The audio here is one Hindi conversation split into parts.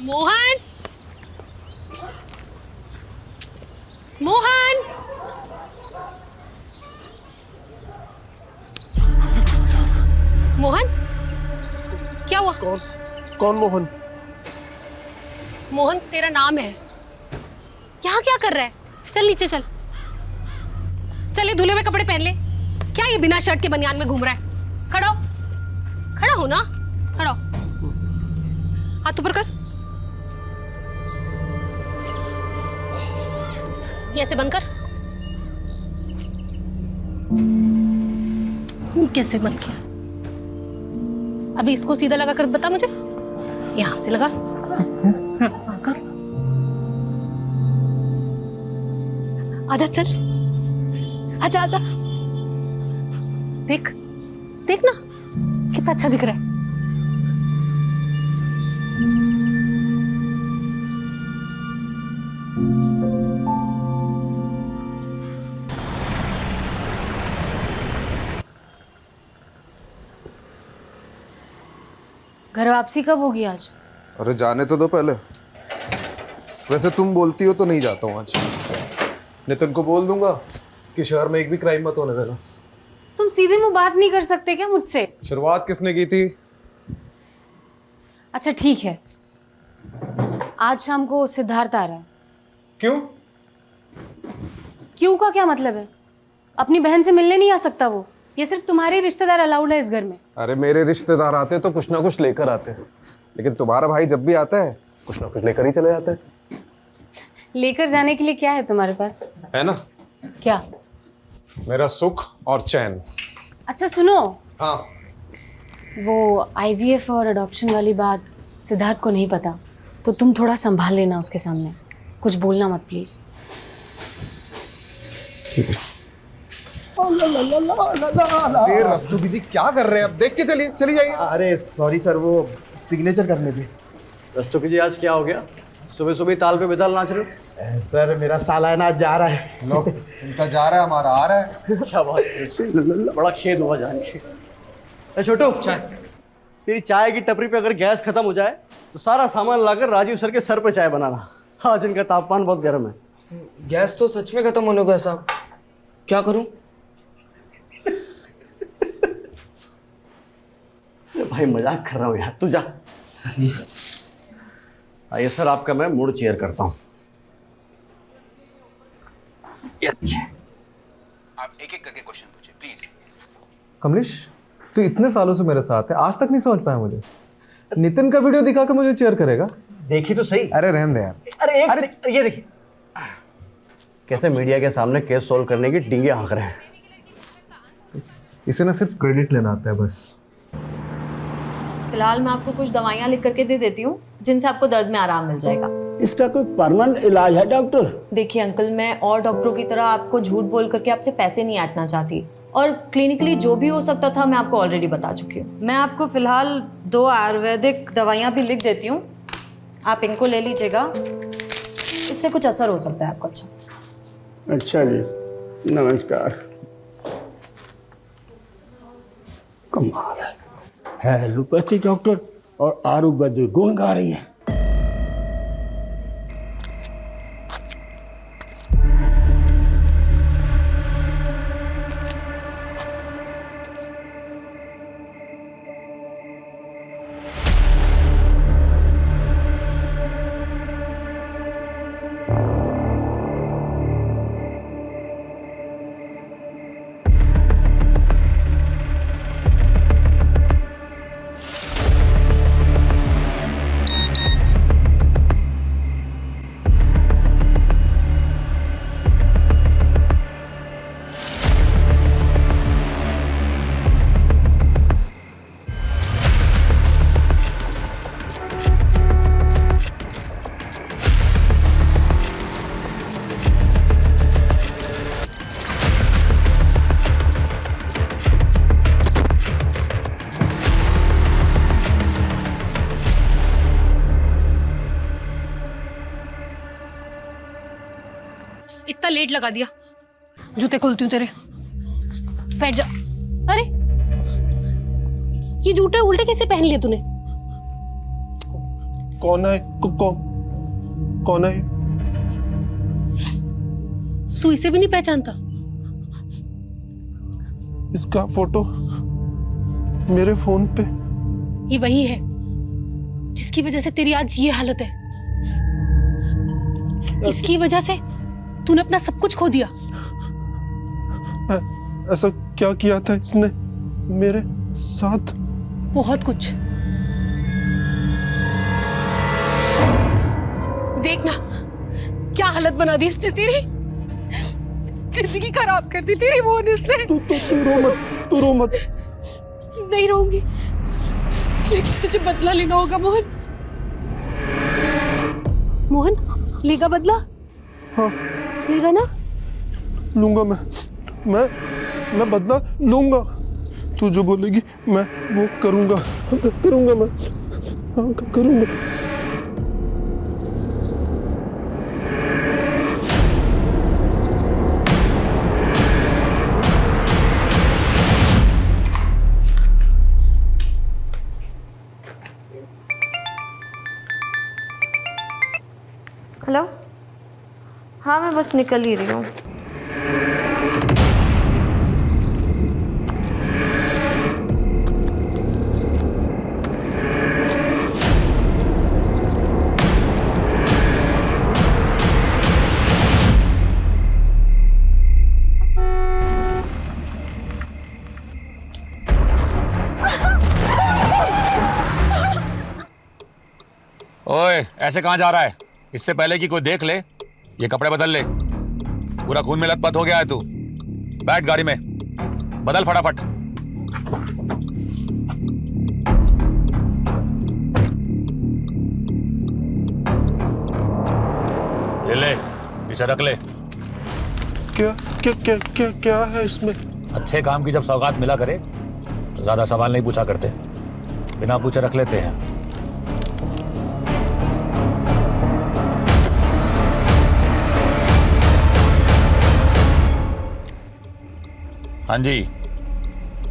मोहन, मोहन, मोहन, क्या हुआ? कौन कौन मोहन? मोहन तेरा नाम है। यहाँ क्या कर रहा है? चल नीचे चल। चल ये धुले में कपड़े पहन ले। क्या ये बिना शर्ट के बनियान में घूम रहा है? खड़ा हो, खड़ा हो ना, खड़ा हो। हाथ ऊपर कर। ये ऐसे बंद कर। ये कैसे बंद किया? अभी इसको सीधा लगा कर बता मुझे। यहां से लगा। कर। आजा चल, आजा आजा। देख देख ना कितना अच्छा दिख रहा है। घर वापसी कब होगी आज? अरे जाने तो दो पहले। वैसे तुम बोलती हो तो नहीं जाता हूँ आज। नितिन को बोल दूंगा कि शहर में एक भी क्राइम मत होने देना। तुम सीधे मुंह बात नहीं कर सकते क्या मुझसे? शुरुआत किसने की थी? अच्छा ठीक है, आज शाम को सिद्धार्थ आ रहा है। क्यों? क्यों का क्या मतलब है? अपनी बहन से मिलने नहीं आ सकता वो? ये सिर्फ तुम्हारे रिश्तेदार अलाउड है इस घर में। अरे मेरे रिश्तेदार आते तो कुछ ना कुछ लेकर आते हैं, लेकिन तुम्हारा भाई जब भी आता है कुछ ना कुछ लेकर ही चले जाता है। लेकर जाने के लिए क्या है तुम्हारे पास? है ना? क्या? मेरा सुख और चैन। अच्छा सुनो, हाँ। वो IVF और अडॉप्शन वाली बात सिद्धार्थ को नहीं पता, तो तुम थोड़ा संभाल लेना उसके सामने। कुछ बोलना मत प्लीज। ठीक है। अरे रस्तोगी जी क्या कर रहे हैं? अब देख के चलिए, चली जाइए। अरे सॉरी सर, वो सिग्नेचर करने थे। रस्तोगी जी आज क्या हो गया? सुबह सुबह ताल पे बेताल नाच रहे हो? सर मेरा सालाना आज जा रहा है। लो, उनका जा रहा है, हमारा आ रहा है। क्या बात है, बड़ा खेद हुआ जान के। छोटू, चाय। तेरी चाय की टपरी पे अगर गैस खत्म हो जाए तो सारा सामान लाकर राजीव सर के सर पे चाय बनाना। आज इनका तापमान बहुत गर्म है। गैस तो सच में खत्म होने को है साहब, क्या करूं? भाई मजाक कर रहा हूँ यार, तू जा। जी सर। आइए सर, आपका मैं मूड चेयर करता हूँ। आप एक एक करके क्वेश्चन पूछिए प्लीज। कमलेश, तू इतने सालों से मेरे साथ है, आज तक नहीं समझ पाया मुझे। नितिन का वीडियो दिखा के मुझे चेयर करेगा? देखी तो सही। अरे रहने दे यार। अरे ये देखिए कैसे मीडिया के सामने केस सॉल्व करने की डींगे हाँक रहे हैं। इसे ना सिर्फ क्रेडिट लेना आता है बस। फिलहाल मैं आपको कुछ दवाइयाँ लिख करके दे देती हूँ जिनसे आपको दर्द में आराम मिल जाएगा। इसका कोई परमानेंट इलाज है डॉक्टर? देखिए अंकल, मैं और डॉक्टरों की तरह आपको झूठ बोल करके आपसे पैसे नहीं ऐंठना चाहती, और क्लिनिकली जो भी हो सकता था मैं आपको ऑलरेडी बता चुकी हूँ। मैं आपको फिलहाल 2 आयुर्वेदिक दवाइयाँ भी लिख देती हूँ, आप इनको ले लीजिएगा, इससे कुछ असर हो सकता है आपको। अच्छा जी, नमस्कार। कमाल है, एलोपैथी डॉक्टर और आयुर्वेदिक गुण गा रही है। इतना लेट लगा दिया। जूते खोलती हूँ तेरे। बैठ जा। अरे ये जूते उल्टे कैसे पहन लिए तूने? कौन है? कौन है? तू इसे भी नहीं पहचानता? इसका फोटो मेरे फोन पे। ये वही है जिसकी वजह से तेरी आज ये हालत है। इसकी वजह से तूने अपना सब कुछ खो दिया। ऐसा क्या किया था इसने मेरे साथ? बहुत कुछ। देखना क्या हालत बना दी इसने तेरी। जिंदगी खराब कर दी तेरी मोहन इसने। तू रो मत। नहीं रहूंगी, लेकिन तुझे बदला लेना होगा मोहन। मोहन लेगा बदला? हाँ लेगा ना? लूंगा मैं बदला लूंगा। तू जो बोलेगी मैं वो करूंगा मैं। हाँ करूंगा। हेलो, हाँ मैं बस निकल ही रही हूँ। ओए, ऐसे कहाँ जा रहा है? इससे पहले कि कोई देख ले, ये कपड़े बदल ले। पूरा खून में लथपथ हो गया है तू। बैठ गाड़ी में, बदल फटाफट। ये ले, इसे रख ले। क्या है इसमें? अच्छे काम की जब सौगात मिला करे तो ज्यादा सवाल नहीं पूछा करते, बिना पूछे रख लेते हैं। हाँ जी,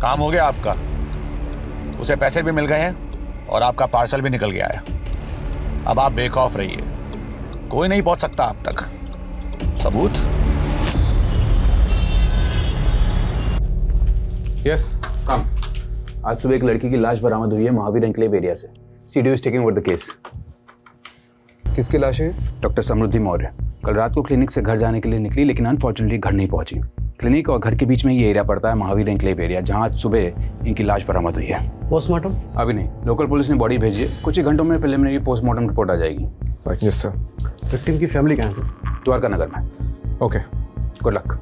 काम हो गया आपका। उसे पैसे भी मिल गए हैं और आपका पार्सल भी निकल गया है। अब आप बेखौफ रहिए, कोई नहीं पहुंच सकता आप तक। सबूत? Yes come. आज सुबह एक लड़की की लाश बरामद हुई है महावीर एन्क्लेव एरिया से। CDO is taking over the case. किसकी लाश है? डॉक्टर समृद्धि मौर्य कल रात को क्लिनिक से घर जाने के लिए निकली, लेकिन अनफॉर्चुनेटली घर नहीं पहुंची। क्लिनिक और घर के बीच में ये एरिया पड़ता है महावीर एन्क्लेव एरिया, जहां आज सुबह इनकी लाश बरामद हुई है। पोस्टमार्टम अभी नहीं, लोकल पुलिस ने बॉडी भेजी है। कुछ ही घंटों में प्रिलिमिनरी पोस्टमार्टम रिपोर्ट आ जाएगी। Yes sir. विक्टिम की फैमिली कहाँ है? द्वारका नगर में। Okay, good luck.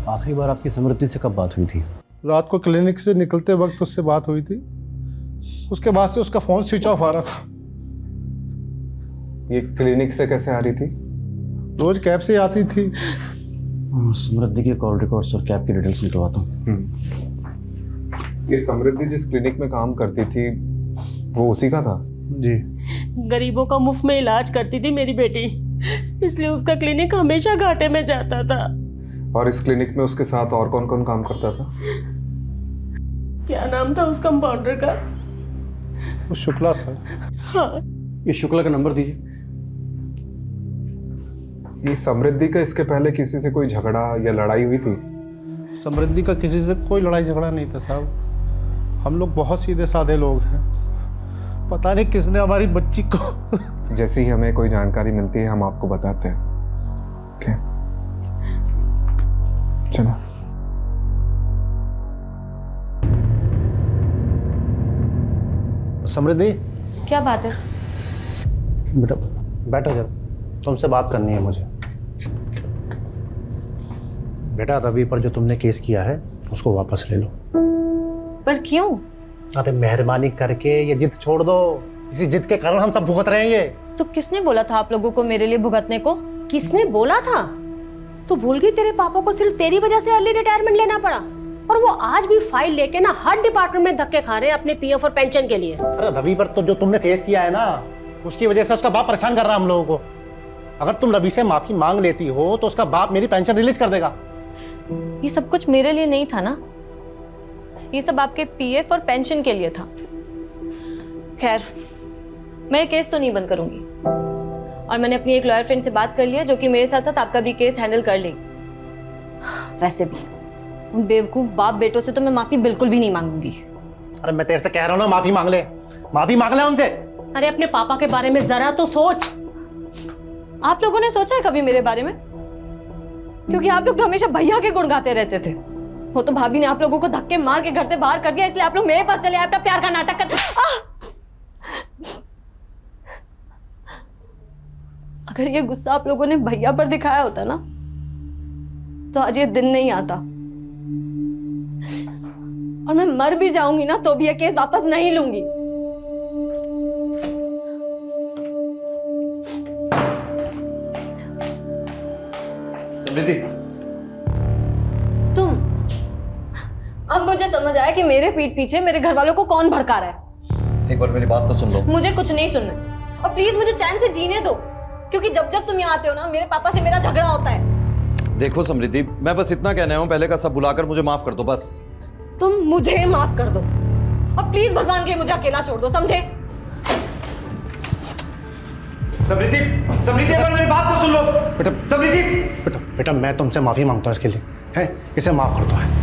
आखिरी बार आपकी समृद्धि से कब बात हुई थी? रात को क्लिनिक से निकलते वक्त उससे बात हुई थी। उसके बाद से उसका फोन स्विच ऑफ आ रहा था। ये क्लिनिक से कैसे आ रही थी? रोज कैब से आती थी। समृद्धि के कॉल रिकॉर्ड्स और कैब की डिटेल्स निकलवाता हूँ। ये समृद्धि जिस क्लिनिक में काम करती थी वो उसी का था? जी। गरीबों का मुफ्त में इलाज करती थी मेरी बेटी, इसलिए उसका क्लिनिक हमेशा घाटे में जाता था। और इस क्लिनिक में उसके साथ और कौन कौन काम करता था? क्या नाम था उस कंपाउंडर का? वो शुक्ला सर। हाँ। ये शुक्ला का नंबर दीजिए। ये समृद्धि का इसके पहले किसी से कोई झगड़ा या लड़ाई हुई थी? समृद्धि का किसी से कोई लड़ाई झगड़ा नहीं था साहब। हम लोग बहुत सीधे साधे लोग हैं। पता नहीं किसने हमारी बच्ची को जैसे ही हमें कोई जानकारी मिलती है हम आपको बताते हैं। ओके, चलो। समृद्धि, क्या बात है? बेटा बैठो जरा, तुमसे बात करनी है मुझे। बेटा रवि पर जो तुमने केस किया है उसको वापस ले लो। पर क्यों? अरे मेहरबानी करके ये जिद छोड़ दो। इसी जिद के कारण हम सब भुगत रहे हैं ये। तो किसने बोला था आप लोगों को मेरे लिए भुगतने को? किसने बोला था? तू भूल गई तेरे पापा को सिर्फ तेरी वजह से अर्ली रिटायरमेंट लेना पड़ा, और वो आज भी फाइल लेके ना हर डिपार्टमेंट में धक्के खा रहे हैं अपने पीएफ और पेंशन के लिए। अरे रवि पर तो जो तुमने केस किया है ना, उसकी वजह से उसका बाप परेशान कर रहा है हम लोगों को। अगर तुम रवि से माफी मांग लेती हो तो उसका बाप मेरी पेंशन रिलीज कर देगा। ये सब कुछ मेरे लिए नहीं था ना, ये सब आपके पीएफ और पेंशन के लिए था। खैर, मैं ये केस तो नहीं बंद करूंगी, और मैंने अपनी एक लॉयर फ्रेंड से बात कर ली है जो कि मेरे साथ साथ आपका भी केस हैंडल कर लेगी। वैसे भी उन बेवकूफ बाप बेटों से तो मैं माफी बिल्कुल भी नहीं मांगूंगी। अरे मैं तेरे से कह रहा हूँ ना, माफी मांग ले उनसे। अरे अपने पापा के बारे में जरा तो सोच। आप लोगों ने सोचा है कभी मेरे बारे में? क्योंकि आप लोग तो हमेशा भैया के गुण गाते रहते थे। वो तो भाभी ने आप लोगों को धक्के मार के घर से बाहर कर दिया, इसलिए आप लोग मेरे पास चले आए अपना प्यार का नाटक कर। अगर ये गुस्सा आप लोगों ने भैया पर दिखाया होता ना, तो आज ये दिन नहीं आता, और मैं मर भी जाऊंगी ना तो भी ये केस वापस नहीं लूंगी। समृद्धि, तुम, अब मुझे समझ आया कि मेरे पीठ पीछे मेरे घर वालों को कौन भड़का रहा है। एक बार मेरी बात तो सुन लो। मुझे कुछ नहीं सुनना, और प्लीज मुझे चैन से जीने दो, क्योंकि जब जब तुम यहाँ आते हो ना, मेरे पापा से मेरा झगड़ा होता है। देखो समृद्धि, मैं बस इतना कहने आया हूं, पहले का सब बुलाकर मुझे माफ कर दो बस। तुम मुझे माफ कर दो, और प्लीज भगवान के लिए मुझे अकेला छोड़ दो, समझे? समृद्धि, समृद्धि एक बार मेरी बात तो सुन लो। समृद्धि, बेटा मैं तुमसे माफी मांगता हूँ इसके लिए, है, इसे माफ कर दो। है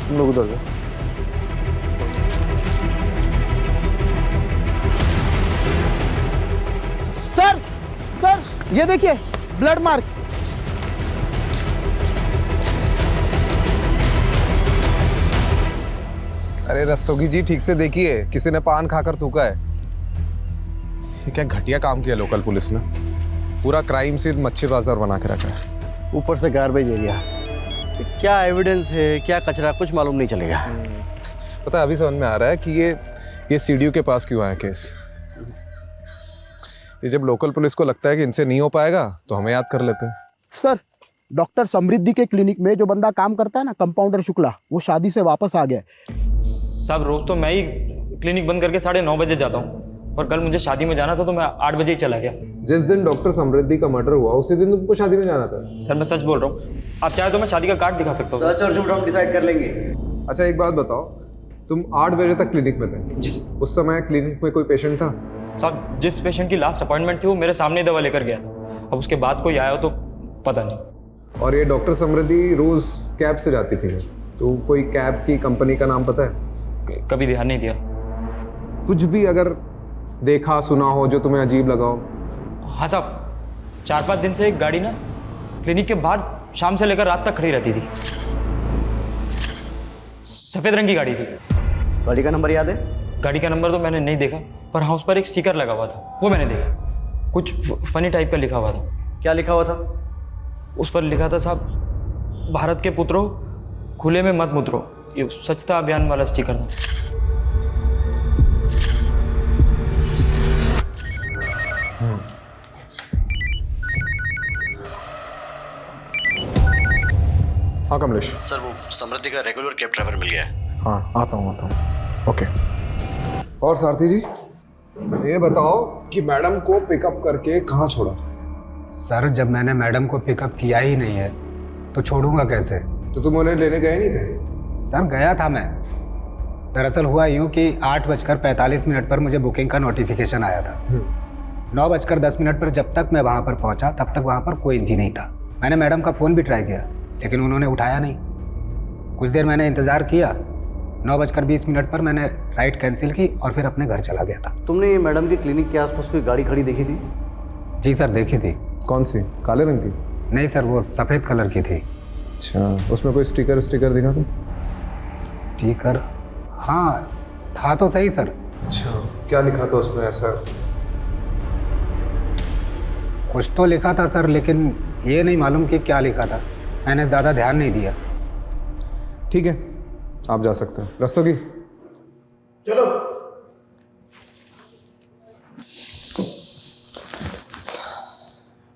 तुम लोग उधर जाओ। सर ये देखिए ब्लड मार्क। अरे रस्तोगी जी, ठीक से देखिए, किसी ने पान खाकर थूका है। ये क्या घटिया काम किया लोकल पुलिस ने, पूरा क्राइम सीन मच्छी बाजार बना के रखा है। ऊपर से गार्बेज एरिया, क्या एविडेंस है क्या कचरा कुछ मालूम नहीं चलेगा। पता है, अभी समझ में आ रहा है कि ये सीडीओ के पास क्यों आया केस। ये जब लोकल पुलिस को लगता है कि इनसे नहीं हो पाएगा तो हमें याद कर लेते हैं। सर, डॉक्टर समृद्धि के क्लिनिक में जो बंदा काम करता है ना, कंपाउंडर शुक्ला, वो शादी से वापस आ गया। साहब रोज तो मैं ही क्लिनिक बंद करके 9:30 बजे जाता हूँ, और कल मुझे शादी में जाना था तो मैं 8 बजे ही चला गया। जिस दिन डॉक्टर समृद्धि का मर्डर हुआ उसी दिन तुमको शादी में जाना था। सर मैं सच बोल रहा हूँ, आप चाहे तो मैं शादी का कार्ड दिखा सकता हूँ। सच और झूठ हम डिसाइड कर लेंगे। अच्छा एक बात बताओ, तुम 8 बजे तक क्लिनिक में थे? जी। उस समय क्लिनिक में कोई पेशेंट था? साहब जिस पेशेंट की लास्ट अपॉइंटमेंट थी वो मेरे सामने दवा लेकर गया था, अब उसके बाद कोई आया हो तो पता नहीं। और ये डॉक्टर समृद्धि रोज कैब से जाती थी, तो कोई कैब की कंपनी का नाम पता है? कभी ध्यान नहीं दिया। कुछ भी अगर देखा सुना हो जो तुम्हें अजीब लगा हो? हाँ साहब, 4-5 दिन से एक गाड़ी ना क्लिनिक के बाहर शाम से लेकर रात तक खड़ी रहती थी। सफेद रंग की गाड़ी थी। गाड़ी का नंबर याद है? गाड़ी का नंबर तो मैंने नहीं देखा, पर हाँ उस पर एक स्टिकर लगा हुआ था, वो मैंने देखा। कुछ फनी टाइप का लिखा हुआ था। क्या लिखा हुआ था? उस पर लिखा था साहब, भारत के पुत्रों खुले में मत मुतरो। ये स्वच्छता अभियान वाला स्टिकर था। हाँ कमलेश। सर वो समृद्धि का रेगुलर कैब ड्राइवर मिल गया है। हाँ आता हूँ ओके। और सारथी जी ये बताओ कि मैडम को पिकअप करके कहाँ छोड़ा? सर जब मैंने मैडम को पिकअप किया ही नहीं है तो छोड़ूंगा कैसे? तो तुम उन्हें लेने गए नहीं थे? सर गया था मैं। दरअसल हुआ यूँ कि 8:45 पर मुझे बुकिंग का नोटिफिकेशन आया था। 9:10 पर जब तक मैं वहाँ पर पहुँचा तब तक वहाँ पर कोई भी नहीं था। मैंने मैडम का फ़ोन भी ट्राई किया लेकिन उन्होंने उठाया नहीं। कुछ देर मैंने इंतज़ार किया, 9:20 पर मैंने राइड कैंसिल की और फिर अपने घर चला गया था। तुमने मैडम के क्लिनिक के आसपास कोई गाड़ी खड़ी देखी थी? जी सर देखी थी। कौन सी? काले रंग की? नहीं सर, वो सफ़ेद कलर की थी। अच्छा, उसमें कोई स्टिकर दिखा था? स्टिकर? हाँ था तो सही सर। अच्छा, क्या लिखा था उसमें ऐसा? कुछ तो लिखा था सर, लेकिन ये नहीं मालूम कि क्या लिखा था। मैंने ज़्यादा ध्यान नहीं दिया। ठीक है, आप जा सकते हैं। रस्तोगी, चलो।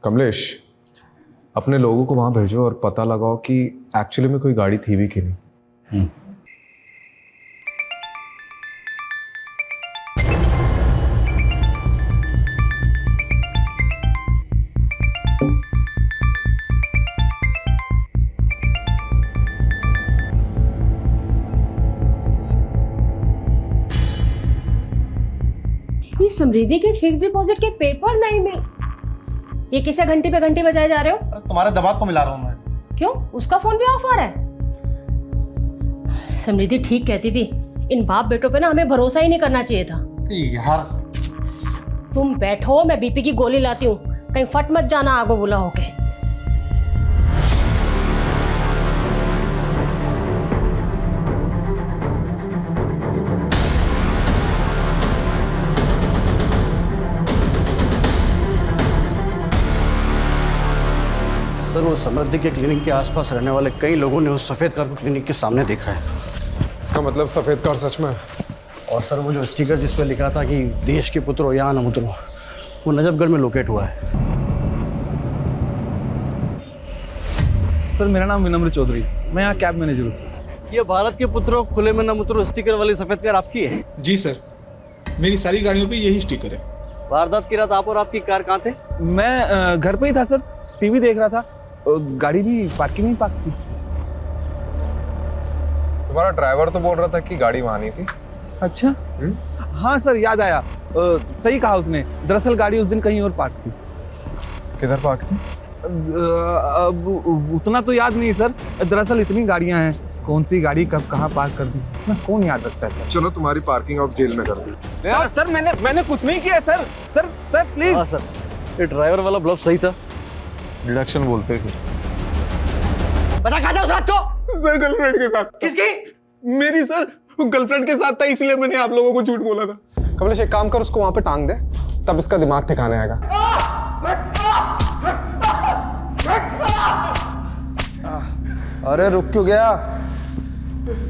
कमलेश, अपने लोगों को वहां भेजो और पता लगाओ कि एक्चुअली में कोई गाड़ी थी भी कि नहीं। ये समृद्धि के फिक्स डिपॉजिट के पेपर नहीं मिल, ये किसे घंटे पे घंटे बजाए जा रहे हो? तुम्हारे दमाग को मिला रहा हूँ मैं। क्यों, उसका फोन भी ऑफ आ रहा है? समृद्धि ठीक कहती थी, इन बाप बेटों पे ना हमें भरोसा ही नहीं करना चाहिए था। यार तुम बैठो, मैं बीपी की गोली लाती हूँ, कहीं फट मत जाना आगो बुला होके। सर, वो समृद्धि के क्लिनिक के आसपास रहने वाले कई लोगों ने उस सफ़ेद कार को क्लिनिक के सामने देखा है। इसका मतलब सफेद कार सच में है? और सर, वो जो स्टिकर जिस पर लिखा था कि देश के पुत्रों यहाँ न उतरो, वो नजफगढ़ में लोकेट हुआ है। सर मेरा नाम विनम्र चौधरी, मैं यहाँ कैब मैनेजर हूँ सर। ये भारत के पुत्रों खुले में न उतरो स्टिकर वाली सफ़ेद कार आपकी है? जी सर, मेरी सारी गाड़ियों पे यही स्टिकर है। वारदात की रात आप और आपकी कार कहाँ थे? मैं घर पे ही था सर, टीवी देख रहा था, गाड़ी भी पार्किंग में पार्क थी। तुम्हारा ड्राइवर तो बोल रहा था कि गाड़ी वहां नहीं थी। अच्छा, हाँ सर याद आया, सही कहा उसने, दरअसल गाड़ी उस दिन कहीं और पार्क थी। किधर पार्क थी? अब उतना तो याद नहीं सर, दरअसल इतनी गाड़ियां हैं, कौन सी गाड़ी कब कहाँ पार्क कर दी ना कौन याद रखता है सर। चलो तुम्हारी पार्किंग अब जेल में कर दी। सर मैंने कुछ नहीं किया सर। Sir please. हाँ सर, ये ड्राइवर वाला ब्लफ सही था। डिडक्शन बोलते हैं सर। पता कहाँ था उस रात को? सर गर्लफ्रेंड के साथ। किसकी? मेरी सर, गर्लफ्रेंड के साथ था, इसलिए मैंने आप लोगों को झूठ बोला था। कमलेश एक काम कर, उसको वहां पे टांग दे, तब इसका दिमाग ठिकाने आएगा। अरे रुक क्यों गया?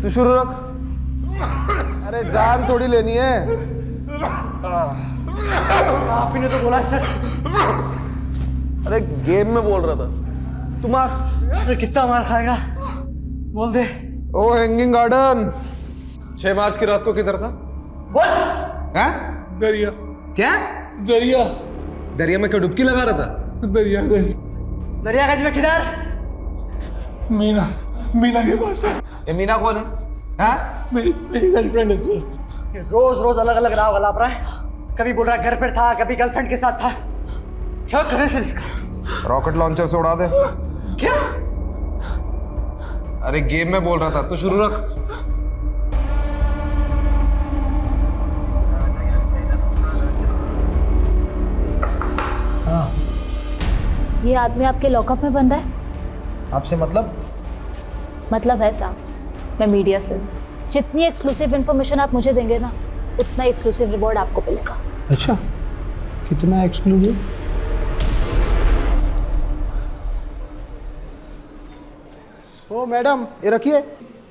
तू शुरू रख। अरे जान थोड़ी लेनी है। आप ही ने तो बोला सर। अरे गेम में बोल रहा था। तुम अरे कितना मार खाएगा, बोल दे। ओ हैंगिंग गार्डन, 6 मार्च की रात को किधर था? बोल। हैं? दरिया। क्या? दरिया। दरिया में क्या डुबकी लगा रहा था? दरियागंज। दरियागंज में किधर? मीना के पास है। ये मीना कौन है? हाँ? मेरी गर्लफ्रेंड है सर। रोज रोज अलग अलग राह वाला रहा है, कभी बोल रहा घर पर था, कभी गर्लफ्रेंड के साथ था। क्या करे सर इसका? रॉकेट लॉन्चर से उड़ा दे। क्या? अरे गेम में बोल रहा था, तू शुरू रख। हाँ। ये आदमी आपके लॉकअप में बंद है? आपसे मतलब? मतलब है साहब, मैं मीडिया से हूँ। जितनी एक्सक्लूसिव इन्फॉर्मेशन आप मुझे देंगे ना, उतना एक्सक्लूसिव रिवॉर्ड आपको मिलेगा। अच्छा, कितना एक्सक्लूसिव? ओ मैडम, ये रखिए,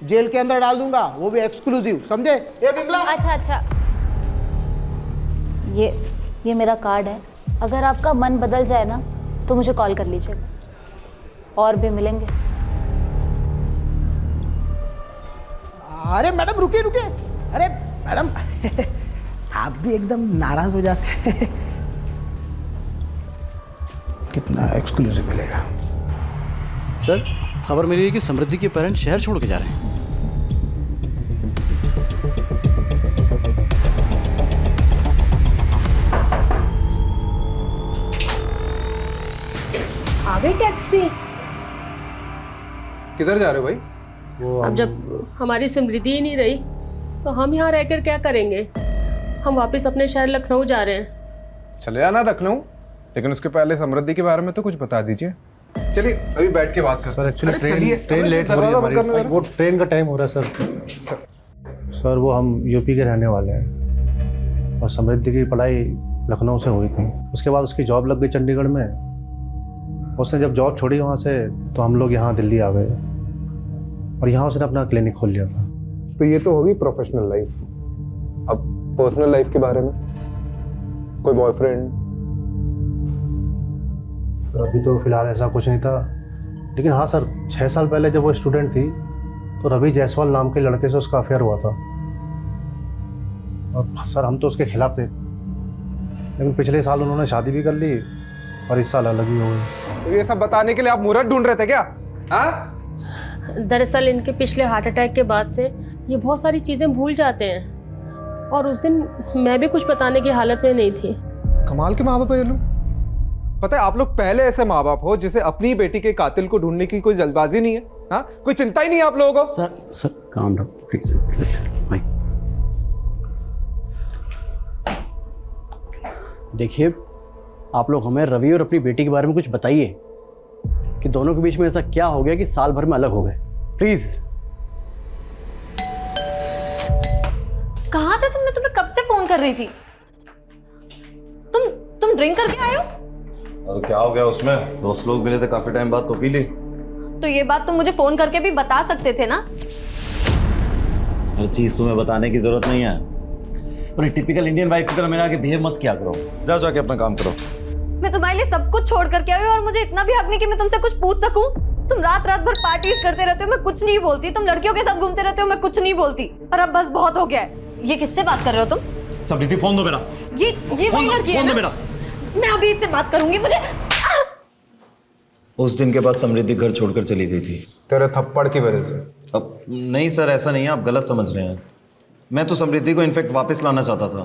जेल के अंदर डाल दूंगा, वो भी एक्सक्लूसिव, समझे? ए बिमला। अच्छा, ये मेरा कार्ड है, अगर आपका मन बदल जाए ना तो मुझे कॉल कर लीजिएगा, और भी मिलेंगे। अरे मैडम रुकिए। अरे मैडम आप भी एकदम नाराज हो जाते हैं। कितना एक्सक्लूसिव मिलेगा? सर, खबर मिली है कि समृद्धि के पेरेंट्स शहर छोड़ के जा रहे हैं। आ गई टैक्सी। किधर जा रहे हो भाई? अब जब हमारी समृद्धि ही नहीं रही तो हम यहाँ रहकर क्या करेंगे? हम वापस अपने शहर लखनऊ जा रहे हैं। चले आना लखनऊ, लेकिन उसके पहले समृद्धि के बारे में तो कुछ बता दीजिए। चलिए अभी बैठ के बात करते हैं। सर एक्चुअली ट्रेन लेट हो रही है हमारी। वो ट्रेन का टाइम हो रहा है सर, वो हम यूपी के रहने वाले हैं और समृद्धि की पढ़ाई लखनऊ से हुई थी। उसके बाद उसकी जॉब लग गई चंडीगढ़ में। उसने जब जॉब छोड़ी वहाँ से तो हम लोग यहाँ दिल्ली आ गए और यहाँ उसने अपना क्लिनिक खोल लिया था। तो ये तो होगी प्रोफेशनल लाइफ। अब पर्सनल लाइफ के बारे में, कोई बॉयफ्रेंड? अभी तो फिलहाल ऐसा कुछ नहीं था, लेकिन हाँ सर, 6 साल पहले जब वो स्टूडेंट थी तो रवि जायसवाल नाम के लड़के से उसका अफेयर हुआ था। और सर हम तो उसके खिलाफ थे, लेकिन पिछले साल उन्होंने शादी भी कर ली और इस साल अलग ही हो गए। तो ये सब बताने के लिए आप मुहूर्त ढूंढ रहे थे क्या? हाँ? दरअसल इनके पिछले हार्ट अटैक के बाद से ये बहुत सारी चीज़ें भूल जाते हैं, और उस दिन मैं भी कुछ बताने की हालत में नहीं थी। कमाल के माँ बाप है ये लोग। पता है आप लोग पहले ऐसे माँ बाप हो जिसे अपनी बेटी के कातिल को ढूंढने की कोई जल्दबाजी नहीं है। हाँ, कोई चिंता ही नहीं है आप लोगों को। सर काम डाउन प्लीज भाई। देखिए, आप लोग हमें रवि और अपनी बेटी के बारे में कुछ बताइए कि दोनों के बीच में ऐसा क्या हो गया कि साल भर में अलग हो गए, प्लीज। कहाँ थे तुम? मैं तुम्हें कब से फोन कर रही थी। तुम ड्रिंक करके आए हो? और क्या हो गया उसमें? दोस्त लोग मिले थे काफी टाइम बाद तो पी ली। तो ये बात तुम मुझे फोन करके भी बता सकते थे ना। हर चीज तुम्हें बताने की जरूरत नहीं है। और टिपिकल इंडियन वाइफ की तरह मेरे आगे बिहेव मत किया करो। जाओ जाके अपना काम करो। मैं तुम्हारे लिए सब कुछ छोड़ करके आई हूँ और मुझे इतना भी हक नहीं कि मैं तुमसे कुछ पूछ सकूं। तुम रात भर पार्टीज करते रहते हो, मैं कुछ नहीं बोलती। तुम लड़कियों के साथ घूमते रहते हो, मैं कुछ नहीं बोलती। और अब बस बहुत हो गया है। ये किससे बात कर रहे हो तुम? समृद्धि फोन दो मेरा। ये वही लड़की है ना? मैं अभी इससे बात करूंगी। मुझे उस दिन के बाद समृद्धि घर छोड़कर चली गई थी तेरे थप्पड़ की वजह से। अब नहीं सर, ऐसा नहीं है, आप गलत समझ रहे हैं। मैं तो समृद्धि को इनफैक्ट वापस लाना चाहता था।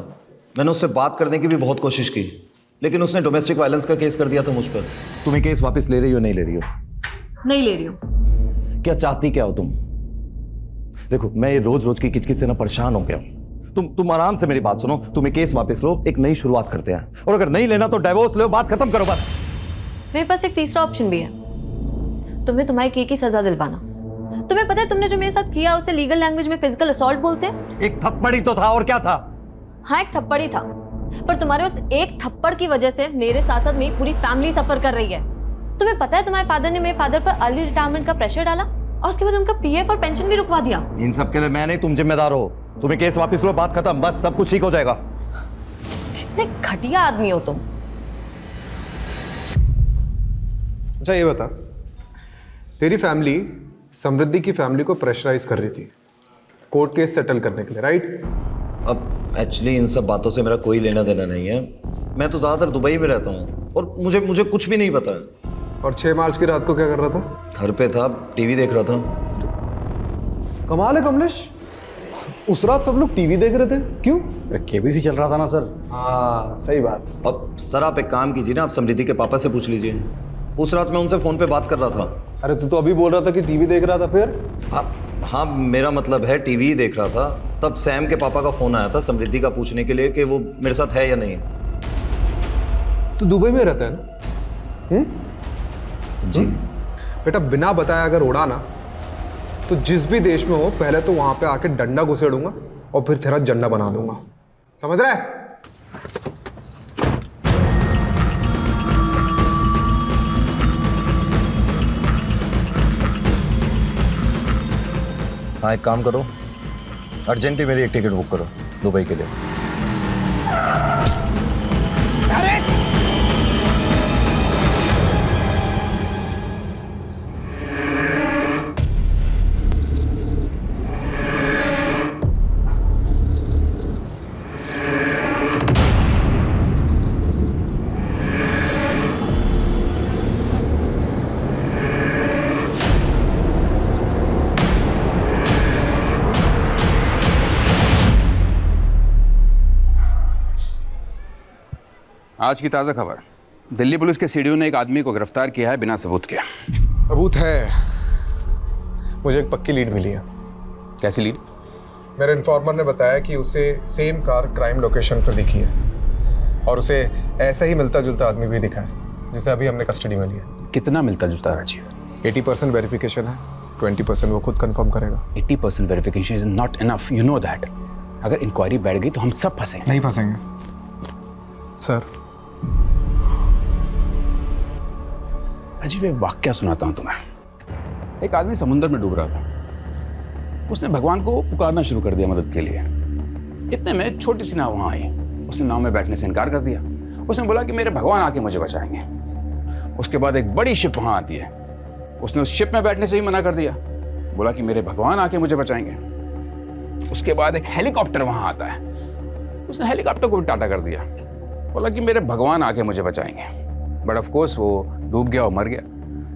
मैंने उससे बात करने की भी बहुत कोशिश की, लेकिन उसने डोमेस्टिक वायलेंस का केस कर दिया था मुझ पर। तुम्हें केस वापस ले रही हो नहीं ले रही हो? नहीं ले रही हूँ। क्या चाहती क्या हो तुम? देखो, मैं ये रोज रोज की किचकिच से ना परेशान हो गया हूं। तुम आराम से मेरी बात सुनो। तुम्हें केस वापस लो, एक नई शुरुआत करते हैं। और अगर नहीं लेना तो डिवोर्स लो, बात खत्म करो बस। मेरे पास एक तीसरा ऑप्शन भी है। तुम्हें तुम्हारी की सजा दिलवाना। तुम्हें पता है तुमने जो मेरे साथ किया उसे लीगल लैंग्वेज में फिजिकल असॉल्ट बोलते हैं। एक थप्पड़ ही तो था, और क्या था? हाँ, एक थप्पड़ ही था, पर तुम्हारे उस एक थप्पड़ की वजह से मेरे साथ साथ मेरी पूरी फैमिली सफर कर रही है। तुम्हें पता है तुम्हारे फादर ने मेरे फादर पर अर्ली रिटायरमेंट का प्रेशर डाला और उसके बाद उनका पीएफ और पेंशन भी रुकवा दिया। इन सब के लिए मैं नहीं, तुम जिम्मेदार हो। तुम्हें केस वापस लो, बात खत्म, बस सब कुछ ठीक हो जाएगा। कितने घटिया आदमी हो तुम। अच्छा ये बता, तेरी फैमिली समृद्धि की फैमिली को प्रेशराइज कर रही थी कोर्ट केस सेटल करने के लिए, राइट? अब एक्चुअली इन सब बातों से मेरा कोई लेना देना नहीं है। मैं तो ज़्यादातर दुबई में रहता हूँ और मुझे कुछ भी नहीं पता है। और 6 मार्च की रात को क्या कर रहा था? घर पे था, टीवी देख रहा था। कमाल है कमलेश, उस रात सब लोग टीवी देख रहे थे, क्यों? केबीसी चल रहा था ना सर। हाँ सही बात। अब सर आप एक काम कीजिए ना, आप समृद्धि के पापा से पूछ लीजिए। उस रात मैं उनसे फ़ोन पे बात कर रहा था। अरे तू तो अभी बोल रहा था कि टीवी देख रहा था, फिर? हाँ, मेरा मतलब है टीवी ही देख रहा था। तब सैम के पापा का फ़ोन आया था समृद्धि का पूछने के लिए कि वो मेरे साथ है या नहीं। तू दुबई में रहता है ना? जी बेटा, बिना बताए अगर उड़ा ना तो जिस भी देश में हो पहले तो वहां पे आके डंडा घुसेड़ूंगा और फिर तेरा झंडा बना दूंगा, समझ रहा है? हाँ, एक काम करो, अर्जेंटली मेरी एक टिकट बुक करो दुबई के लिए। आज की ताज़ा खबर, दिल्ली पुलिस के सीडीओ ने एक आदमी को गिरफ्तार किया है बिना सबूत के। सबूत है, मुझे एक पक्की लीड मिली है। कैसी लीड? मेरे इन्फॉर्मर ने बताया कि उसे सेम कार क्राइम लोकेशन पर दिखी है और उसे ऐसा ही मिलता जुलता आदमी भी दिखा है जिसे अभी हमने कस्टडी में लिया। कितना मिलता जुलता राजीव? 80% वेरिफिकेशन है, 20% वो खुद कंफर्म करेगा। 80% verification is not enough, you know that. अगर इंक्वायरी बैठ गई तो हम सब फंसेंगे। नहीं फंसेंगे सर। अजीब एक वाक्या सुनाता हूं तुम्हें। एक आदमी समुद्र में डूब रहा था, उसने भगवान को पुकारना शुरू कर दिया मदद के लिए। इतने में छोटी सी नाव वहाँ आई। उसने नाव में बैठने से इनकार कर दिया। उसने बोला कि मेरे भगवान आके मुझे बचाएंगे। उसके बाद एक बड़ी शिप वहाँ आती है। उसने उस शिप में बैठने से ही मना कर दिया, बोला कि मेरे भगवान आके मुझे बचाएंगे। उसके बाद एक हेलीकॉप्टर वहाँ आता है। उसने हेलीकॉप्टर को भी टाटा कर दिया, बोला कि मेरे भगवान आके मुझे बचाएंगे। बट ऑफ कोर्स वो डूब गया और मर गया।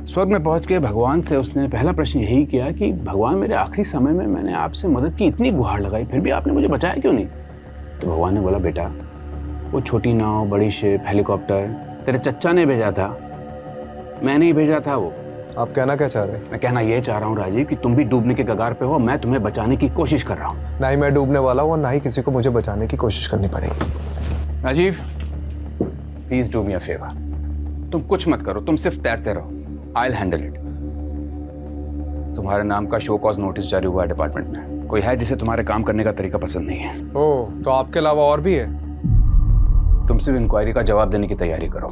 स्वर्ग में पहुंच के भगवान से उसने पहला प्रश्न यही किया कि भगवान, मेरे आखिरी समय में मैंने आपसे मदद की, इतनी गुहार लगाई, फिर भी आपने मुझे बचाया क्यों नहीं? तो भगवान ने बोला, बेटा वो छोटी नाव, बड़ी शिप, हेलीकॉप्टर तेरे चच्चा ने भेजा था, मैं नहीं भेजा था। वो आप कहना क्या चाह रहे हैं? मैं कहना ये चाह रहा हूँ राजीव कि तुम भी डूबने के कगार पे हो, मैं तुम्हें बचाने की कोशिश कर रहा हूँ। ना ही मैं डूबने वाला हूँ और ना ही किसी को मुझे बचाने की कोशिश करनी पड़ेगी। Rajiv please do me a favour, तुम कुछ मत करो, तुम सिर्फ तैरते रहो, आई विल हैंडल इट। तुम्हारे नाम का शो कॉज नोटिस जारी हुआ है डिपार्टमेंट में। कोई है जिसे तुम्हारे काम करने का तरीका पसंद नहीं है? ओह, तो आपके अलावा और भी है? तुम सिर्फ इंक्वायरी का जवाब देने की तैयारी करो,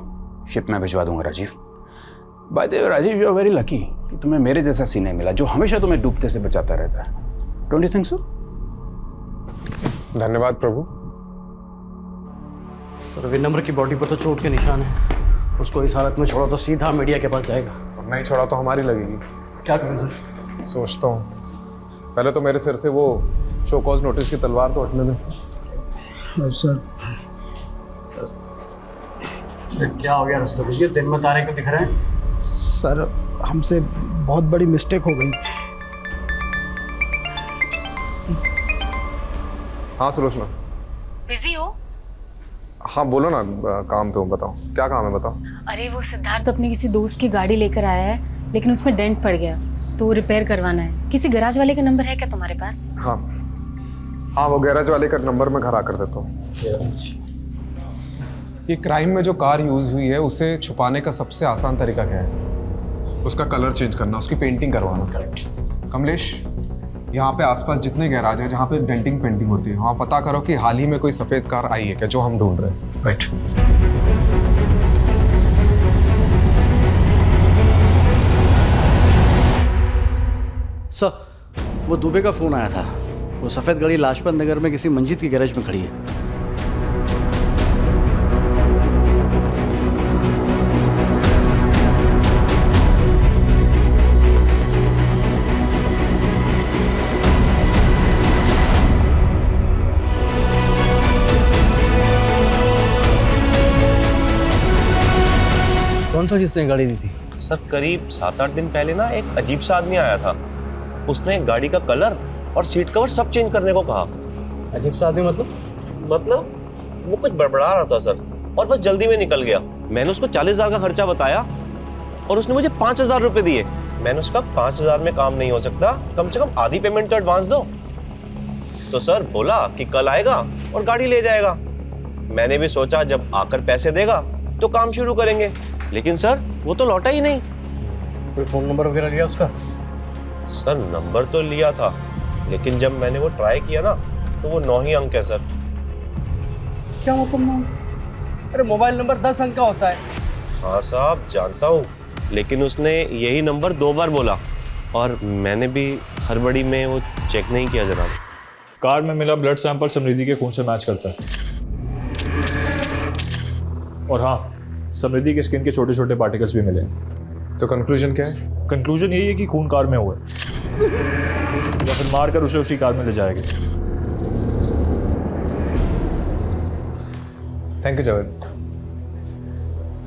शिप में भिजवा दूंगा Rajiv. By the way Rajiv, you are very lucky कि तुम्हें मेरे जैसा सीने मिला जो हमेशा तुम्हें डूबते से बचाता रहता है। Don't you think so? धन्यवाद प्रभु। सर विनम्र की बॉडी पर तो चोट के निशान है। उसको इस हालत में छोड़ा तो सीधा मीडिया के पास जाएगा। और नहीं छोड़ा तो हमारी लगेगी। क्या करें सर? सोचता हूँ, पहले तो मेरे सिर से वो शो कॉज नोटिस की तलवार तो हटने दे। सर क्या हो गया रस्तों? ये दिन में तारे क्यों दिख रहे हैं? सर हमसे बहुत बड़ी मिस्टेक हो गई। हाँ सुलोचना। बिजी हो? हाँ बोलो ना, काम पे हूँ, बताओ क्या काम है, बताओ। अरे वो सिद्धार्थ अपने किसी दोस्त की गाड़ी लेकर आया है, लेकिन उसमें डेंट पड़ गया तो वो रिपेयर करवाना है। किसी गैराज वाले का नंबर है क्या तुम्हारे पास? हाँ हाँ, वो गैराज वाले का नंबर मैं घर आकर देता हूँ। ये क्राइम में जो कार यूज हुई है उसे छुपाने का सबसे आसान तरीका क्या है? उसका कलर चेंज करना, उसकी पेंटिंग करवाना। करेक्ट। कमलेश, यहाँ पे आसपास जितने गैराज है जहाँ पे डेंटिंग पेंटिंग होती है, वहाँ पता करो कि हाल ही में कोई सफेद कार आई है क्या जो हम ढूंढ रहे हैं। राइट। सर वो दुबे का फोन आया था। वो सफेद गाड़ी लाजपत नगर में किसी मंजिद की गैरेज में खड़ी है। कौन सा किसने गाड़ी दी थी? सर करीब 7-8 दिन पहले ना एक अजीब सा आदमी आया था। उसने गाड़ी का कलर और सीट कवर सब चेंज करने को कहा। अजीब सा आदमी मतलब वो कुछ बड़बड़ा रहा था सर, और बस जल्दी में निकल गया। मैंने उसको 40,000 का खर्चा बताया और उसने मुझे 5,000 रुपए दिए। मैंने उसका 5,000 में काम नहीं हो सकता, कम से कम आधी पेमेंट तो एडवांस दो। तो सर बोला कि कल आएगा और गाड़ी ले जाएगा। मैंने भी सोचा जब आकर पैसे देगा तो काम शुरू करेंगे, लेकिन सर वो तो लौटा ही नहीं। कोई फोन नंबर वगैरह लिया उसका? सर नंबर तो लिया था, लेकिन जब मैंने वो ट्राई किया ना तो वो 9 ही अंक है सर। क्या मतलब? अरे मोबाइल नंबर 10 अंक का होता है। हाँ साहब जानता हूँ, लेकिन उसने यही नंबर 2 बार बोला और मैंने भी हड़बड़ी में वो चेक नहीं किया जनाब। कार में मिला ब्लड सैंपल समृद्धि के खून से मैच करता है। और हाँ, समृद्धि के स्किन के छोटे छोटे पार्टिकल्स भी मिले। तो कंक्लूजन क्या है? कंक्लूजन यही है कि खून कार में हुआ है, या फिर मारकर उसे उसी कार में ले जाएंगे। Thank you Javed.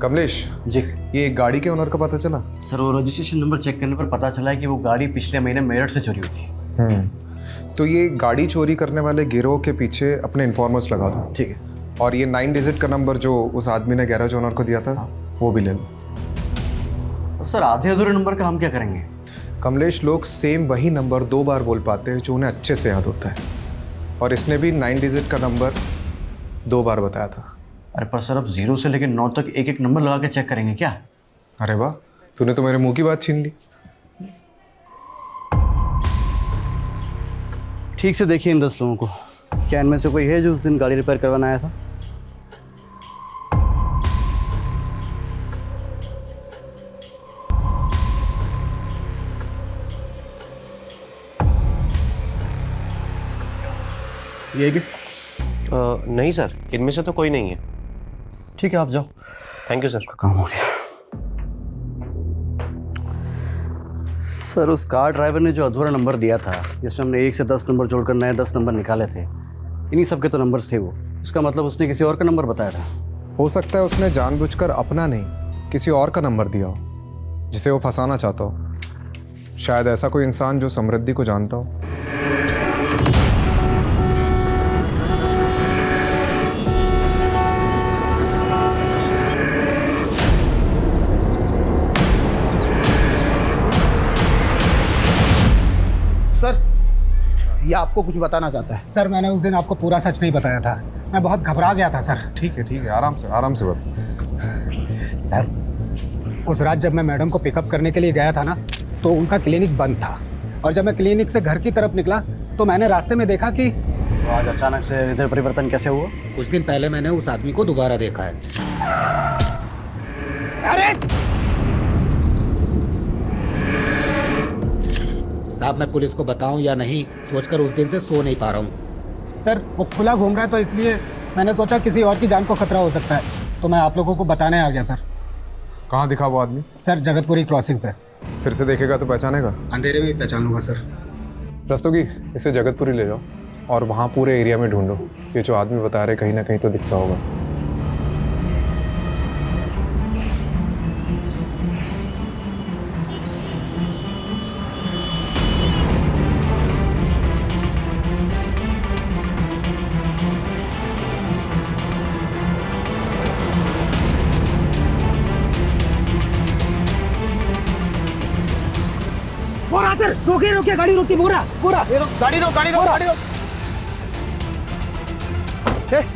कमलेश जी, ये गाड़ी के ओनर का पता चला? सर वो रजिस्ट्रेशन नंबर चेक करने पर पता चला है कि वो गाड़ी पिछले महीने मेरठ से चोरी हुई थी। तो ये गाड़ी चोरी करने वाले गिरोह के पीछे अपने इन्फॉर्मर्स लगा दो। ठीक है। और ये 9 डिजिट का नंबर जो उस आदमी ने गैराज ओनर को दिया था, वो भी ले लो। तो सर आधे अधूरे नंबर का हम क्या करेंगे? कमलेश, लोग सेम वही नंबर 2 बार बोल पाते हैं जो उन्हें अच्छे से याद होता है, और इसने भी 9 डिजिट का नंबर 2 बार बताया था। अरे पर सर अब 0 से लेकर 9 तक एक एक नंबर लगा के चेक करेंगे क्या? अरे वाह, तूने तो मेरे मुंह की बात छीन ली। ठीक से देखिए इन 10 लोगों को, क्या इनमें से कोई है जो उस दिन गाड़ी रिपेयर करवाना आया था? ये कि नहीं सर, इनमें से तो कोई नहीं है। ठीक है, आप जाओ। Thank you sir. काम हो गया। सर, उस कार ड्राइवर ने जो अधूरा नंबर दिया था, जिसमें हमने 1 से 10 नंबर जोड़कर नए 10 नंबर निकाले थे, इन्हीं सब के तो नंबर्स थे वो। इसका मतलब उसने किसी और का नंबर बताया था। हो सकता है उसने जानबूझकर अपना नहीं किसी और का नंबर दिया हो, जिसे वो फंसाना चाहता हो। शायद ऐसा कोई इंसान जो समृद्धि को जानता हो। सर, ये आपको कुछ बताना चाहता है। सर, मैंने उस दिन आपको पूरा सच नहीं बताया था। मैं बहुत घबरा गया था सर। ठीक है, आराम से बता। सर, उस रात जब मैं मैडम को पिकअप करने के लिए गया था ना, तो उनका क्लिनिक बंद था। और जब मैं क्लिनिक से घर की तरफ निकला तो मैंने रास्ते में देखा कि आज अचानक से हृदय परिवर्तन कैसे हुआ? कुछ दिन पहले मैंने उस आदमी को दोबारा देखा है। अरे साहब, मैं पुलिस को बताऊं या नहीं सोचकर उस दिन से सो नहीं पा रहा हूँ। सर, वो खुला घूम रहा है तो इसलिए मैंने सोचा किसी और की जान को खतरा हो सकता है, तो मैं आप लोगों को बताने आ गया सर। कहाँ दिखा वो आदमी? सर, जगतपुरी क्रॉसिंग पे। फिर से देखेगा तो पहचानेगा? अंधेरे में ही पहचान लूंगा सर। रस्तोगी, इसे जगतपुरी ले जाओ और वहाँ पूरे एरिया में ढूंढो। ये जो आदमी बता रहे कहीं ना कहीं तो दिखता होगा। बोरा सर, रोकिए, गाड़ी रोकिए। बोरा, गाड़ी रोक।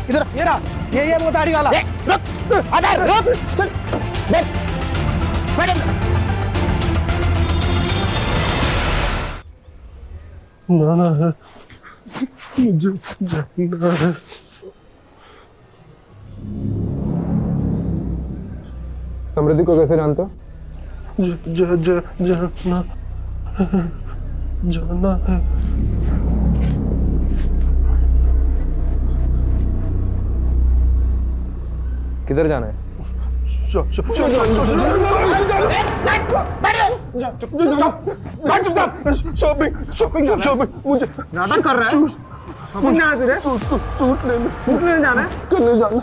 इधर, ये रहा, ये वो गाड़ी वाला। रुक, चल, बैठ। जाना है, मुझे जाना है। समृद्धि को कैसे जानते हो? जाना है। किधर जाना है? शॉपिंग मुझे नाटक कर रहा है। शॉपिंग जाना है तुझे? सूट लेने जाना है? करने जाना।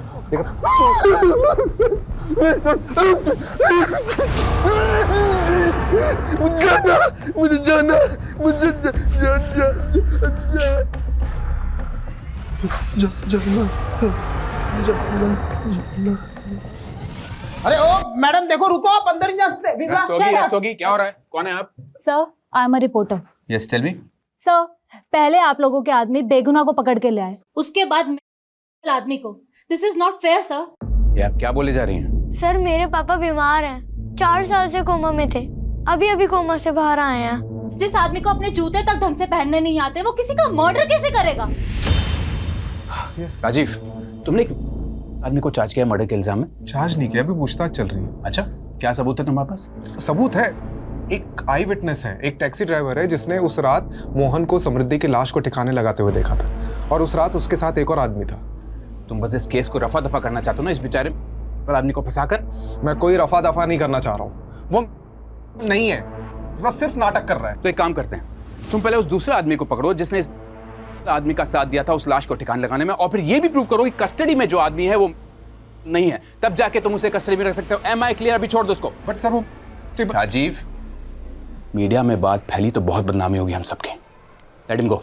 मुझे जाना। अरे ओ मैडम, देखो, रुको, आप अंदर नहीं जा सकते। रस्तोगी, क्या हो रहा है? कौन है आप? Sir, I am a reporter. Yes, tell me. Sir, पहले आप लोगों के आदमी बेगुनाह को पकड़ के ले आए, उसके बाद आदमी को। This is not fair sir. ये आप क्या बोले जा रही हैं? सर, मेरे पापा बीमार हैं। 4 साल से कोमा में थे, अभी कोमा से बाहर आए हैं। जिस आदमी को अपने जूते तक ढंग से पहनने नहीं आते, वो किसी का मर्डर कैसे करेगा? राजीव, तुमने एक आदमी को चार्ज किया मर्डर के इल्जाम में? चार्ज नहीं किया, अभी पूछताछ चल रही है। अच्छा, क्या सबूत है तुम्हारे पास? सबूत है, एक आई विटनेस है, एक टैक्सी ड्राइवर है जिसने उस रात मोहन को समृद्धि की लाश को ठिकाने लगाते हुए देखा था, और उस रात उसके साथ एक और आदमी था। तुम बस इस केस को रफा दफा करना चाहते हो ना, इस बेचारे आदमी को फंसाकर? मैं कोई रफा दफा नहीं करना चाह रहा हूँ, वो नहीं है, वो सिर्फ नाटक कर रहा है। तो एक काम करते हैं, तुम पहले उस दूसरे आदमी को पकड़ो जिसने इस आदमी का साथ दिया था उस लाश को ठिकाने लगाने में, और फिर ये भी प्रूव करो कि कस्टडी में जो आदमी है वो नहीं है, तब जाके तुम उसे कस्टडी में रख सकते हो। Am I clear? अभी छोड़ दो उसको। बट सर वो राजीव, मीडिया में बात फैली तो बहुत बदनामी होगी हम सबकी। Let him go.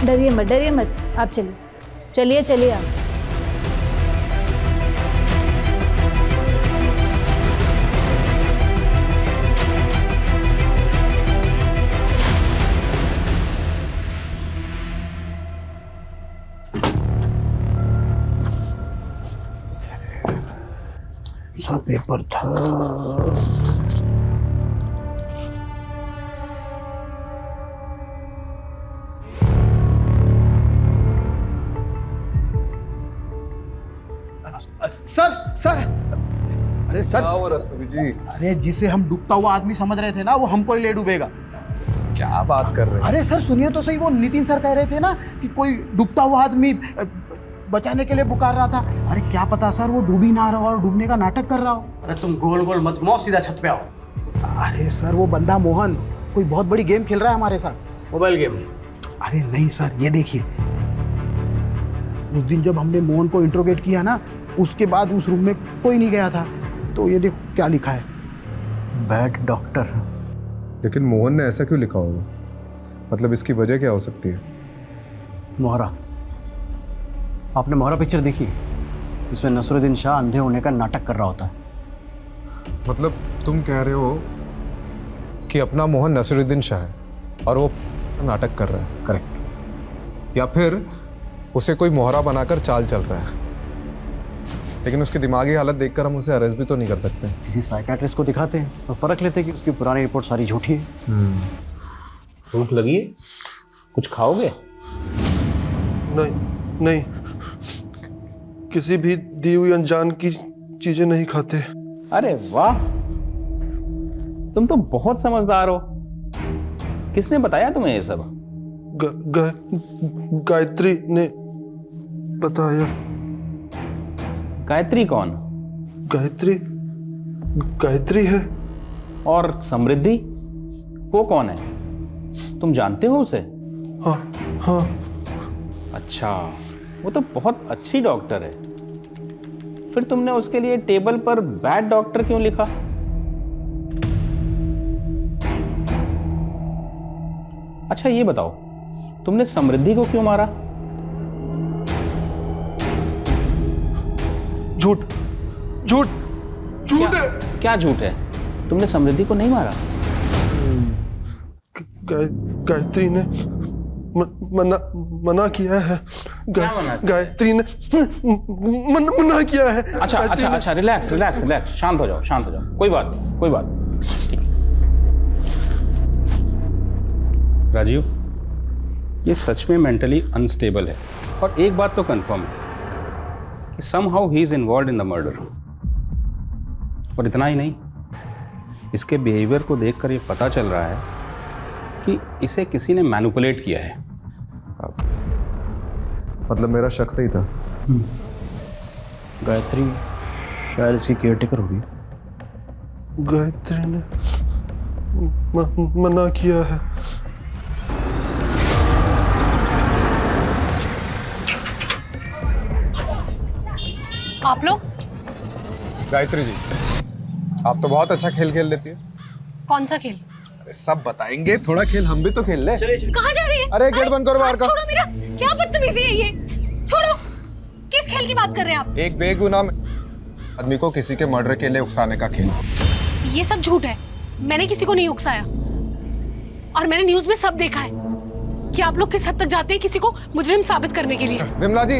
डरिए मत, आप चलिए आप। सा पेपर था। सर, अरे सर वो रस्तोगी जी, अरे जिसे हम डूबता हुआ आदमी समझ रहे थे ना, वो हमको ही ले डूबेगा। क्या बात कर रहे हैं? अरे सर सुनिए तो सही, वो नितिन सर कह रहे थे ना कि कोई डूबता हुआ आदमी बचाने के लिए पुकार रहा था। अरे क्या पता सर, वो डूबी ना रहा हो और डूबने का नाटक कर रहा हो। अरे तुम गोल गोल मत घुमाओ, सीधा छत पे आओ। अरे सर वो बंदा मोहन कोई बहुत बड़ी गेम खेल रहा है हमारे साथ। Mobile game? अरे नहीं सर, ये देखिए, उस दिन जब हमने मोहन को इंट्रोगेट किया ना, उसके बाद उस रूम में कोई नहीं गया था। तो ये देखो क्या लिखा है, बैड डॉक्टर। लेकिन मोहन ने ऐसा क्यों लिखा होगा? मतलब इसकी वजह क्या हो सकती है? मोहरा, आपने मोहरा पिक्चर देखी? इसमें नसरुद्दीन शाह अंधे होने का नाटक कर रहा होता है। मतलब तुम कह रहे हो कि अपना मोहन नसरुद्दीन शाह है और वो नाटक कर रहा है? करेक्ट। या फिर उसे कोई मोहरा बनाकर चाल चल रहा है, लेकिन उसकी दिमागी हालत देखकर हम उसे अरेस्ट भी तो नहीं कर सकते। किसी साइकेट्रिस्ट को दिखाते हैं और परख लेते हैं कि उसकी पुरानी रिपोर्ट सारी झूठी है। भूख लगी है, कुछ खाओगे? नहीं नहीं, किसी भी दी हुई अनजान की चीजें नहीं खाते। अरे वाह, तुम तो बहुत समझदार हो। किसने बताया तुम्हें ये सब? गायत्री ने बताया। गायत्री कौन? गायत्री गायत्री है। और समृद्धि, वो कौन है? तुम जानते हो उसे? हाँ हाँ। अच्छा, वो तो बहुत अच्छी डॉक्टर है। फिर तुमने उसके लिए टेबल पर बैड डॉक्टर क्यों लिखा? अच्छा ये बताओ, तुमने समृद्धि को क्यों मारा? झूठ झूठ झूठ है। क्या झूठ है? तुमने समृद्धि को नहीं मारा? गायत्री ने मना किया है। गायत्री ने मना किया है। अच्छा अच्छा अच्छा, रिलैक्स रिलैक्स रिलैक्स, शांत हो जाओ शांत हो जाओ, कोई बात नहीं कोई बात नहीं, ठीक है। राजीव, ये सच में मेंटली अनस्टेबल है, और एक बात तो कंफर्म है कि somehow he is involved in the murder. और इतना ही नहीं, इसके बिहेवियर को देखकर ये पता चल रहा है कि इसे किसी ने मैनिपुलेट किया है। मतलब मेरा शक सही था। गायत्री शायद इसकी केयरटेकर होगी। गायत्री ने मना किया है। आप लोग? गायत्री जी, आप तो बहुत अच्छा खेल खेल लेती है। कौन सा खेल? अरे सब बताएंगे, थोड़ा खेल हम भी तो खेल ले। कहाँ जा रही है? अरे गेट बंद करो बाहर का। छोड़ो मेरा, क्या बदतमीजी है ये? छोड़ो। किस खेल की बात कर रहे हैं आप? एक बेगुनाह आदमी को किसी के मर्डर के लिए उकसाने का खेल। ये सब झूठ है, मैंने किसी को नहीं उकसाया। और मैंने न्यूज में सब देखा है कि आप लोग किस हद तक जाते हैं किसी को मुजरिम साबित करने के लिए। विमला जी,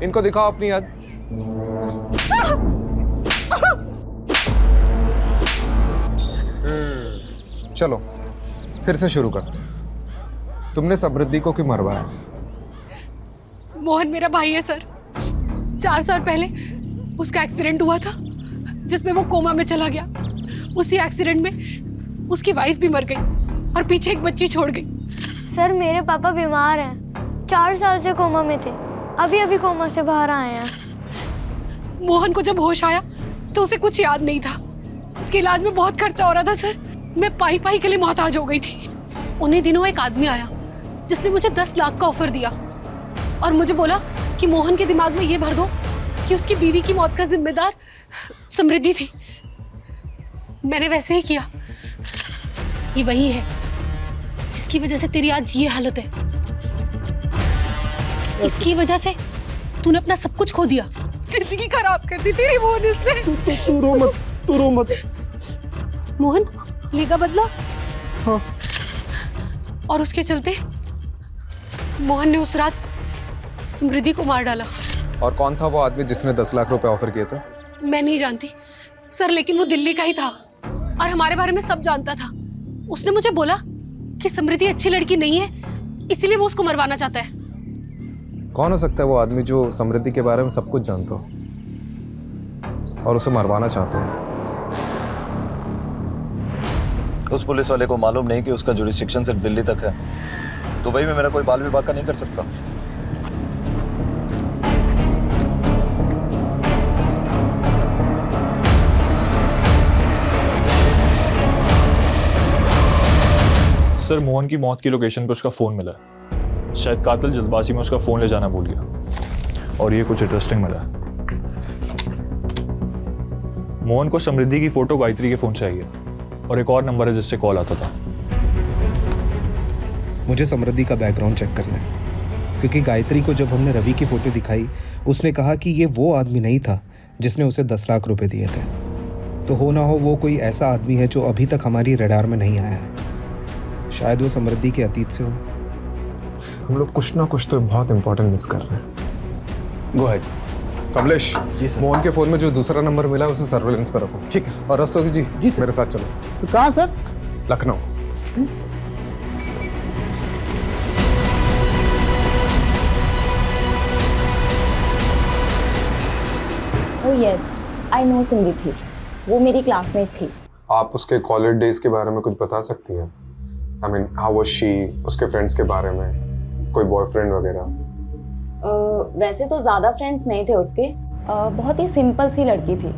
इनको दिखाओ अपनी याद। चलो फिर से शुरू करते हैं। तुमने समृद्धि को क्यों मरवाया? मोहन मेरा भाई है सर। 4 साल पहले उसका एक्सीडेंट हुआ था जिसमें वो कोमा में चला गया। उसी एक्सीडेंट में उसकी वाइफ भी मर गई और पीछे एक बच्ची छोड़ गई। सर मेरे पापा बीमार हैं, 4 साल से कोमा में थे, अभी अभी कोमा से बाहर आए हैं। मोहन को जब होश आया तो उसे कुछ याद नहीं था। उसके इलाज में बहुत खर्चा हो रहा था सर, मैं पाई पाई के लिए मोहताज हो गई थी। उन्हीं दिनों एक आदमी आया जिसने मुझे 10 लाख का ऑफर दिया और मुझे बोला कि मोहन के दिमाग में ये भर दो कि उसकी बीवी की मौत का जिम्मेदार समृद्धि थी। मैंने वैसे ही किया। ये वही है जिसकी वजह से तेरी आज ये हालत है। इसकी वजह से तूने अपना सब कुछ खो दिया, जिंदगी खराब कर दी तेरी मोहन इसने। तू रो मत, तू रो मत। मोहन लेगा बदला? हाँ। और उसके चलते मोहन ने उस रात समृद्धि को मार डाला। और कौन था वो आदमी जिसने 10 लाख रुपए ऑफर किए थे? मैं नहीं जानती सर, लेकिन वो दिल्ली का ही था और हमारे बारे में सब जानता था। उसने मुझे बोला कि समृद्धि अच्छी लड़की नहीं है, इसीलिए वो उसको मरवाना चाहता है। कौन हो सकता है वो आदमी जो समृद्धि के बारे में सब कुछ जानता हो और उसे मरवाना चाहता हो? उस पुलिस वाले को मालूम नहीं कि उसका जुरिस्डिक्शन सिर्फ दिल्ली तक है। दुबई में मेरा कोई बाल विभाग का नहीं कर सकता। सर मोहन की मौत की लोकेशन पे उसका फ़ोन मिला है। शायद कातिल जल्दबाजी में उसका फ़ोन ले जाना भूल गया। और ये कुछ इंटरेस्टिंग मिला है। मोहन को समृद्धि की फ़ोटो गायत्री के फ़ोन से आई है और एक और नंबर है जिससे कॉल आता था। मुझे समृद्धि का बैकग्राउंड चेक करना है, क्योंकि गायत्री को जब हमने रवि की फ़ोटो दिखाई उसने कहा कि ये वो आदमी नहीं था जिसने उसे 10 लाख रुपए दिए थे। तो हो ना हो वो कोई ऐसा आदमी है जो अभी तक हमारी रडार में नहीं आया है। शायद वो समृद्धि के अतीत से हो। हम लोग कुछ ना कुछ तो बहुत इंपॉर्टेंट मिस कर रहे हैं। Go ahead. Kamlesh ji sir. Mohan के फोन में जो दूसरा नंबर मिला उसे सर्वेलेंस पर रखो। ठीक है। और रस्तोगी जी मेरे साथ चलो। तो कहाँ sir? Lucknow. Oh yes, I know Samriddhi. वो मेरी क्लासमेट थी। आप उसके कॉलेज डेज के बारे में कुछ बता सकती हैं? I mean how was she, उसके फ्रेंड्स के बारे में, कोई बॉयफ्रेंड वगैरह? वैसे तो ज़्यादा फ्रेंड्स नहीं थे उसके। बहुत ही सिंपल सी लड़की थी।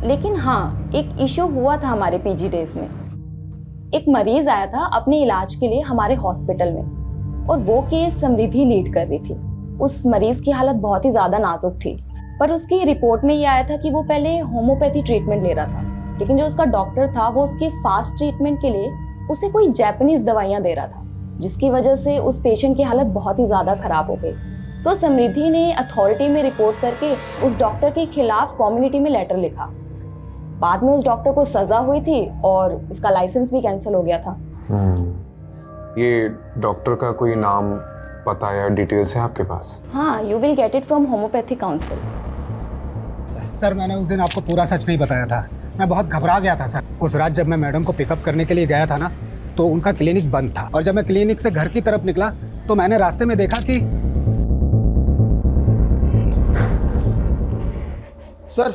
लेकिन हाँ, एक इशू हुआ था हमारे पीजी डेज में। एक मरीज आया था अपने इलाज के लिए हमारे हॉस्पिटल में, और वो केस समृद्धि लीड कर रही थी। उस मरीज की हालत बहुत ही ज़्यादा नाजुक थी, पर उसकी रिपोर्ट में ये आया था कि वो पहले होम्योपैथी ट्रीटमेंट ले रहा था, लेकिन जो उसका डॉक्टर था वो उसके फास्ट ट्रीटमेंट के लिए उसे कोई जापानीज दवाइयाँ दे रहा था, जिसकी वजह से उस पेशेंट की हालत बहुत ही ज़्यादा खराब हो गई। तो समृद्धि ने अथॉरिटी में रिपोर्ट करके उस डॉक्टर के खिलाफ कम्युनिटी में लेटर लिखा। बाद में उस डॉक्टर को सज़ा हुई थी और उसका लाइसेंस भी कैंसिल हो गया था। ये डॉक्टर का कोई नाम, पता या डिटेल्स है आपके पास? हाँ, you will get it from homeopathy council. Sir मैंने उस दिन आपको पूरा सच नहीं बताया था। मैं बहुत घबरा गया था सर। उस रात जब मैं मैडम को पिकअप करने के लिए गया था ना, तो उनका क्लिनिक बंद था, और जब मैं क्लिनिक से घर की तरफ निकला तो मैंने रास्ते में देखा कि सर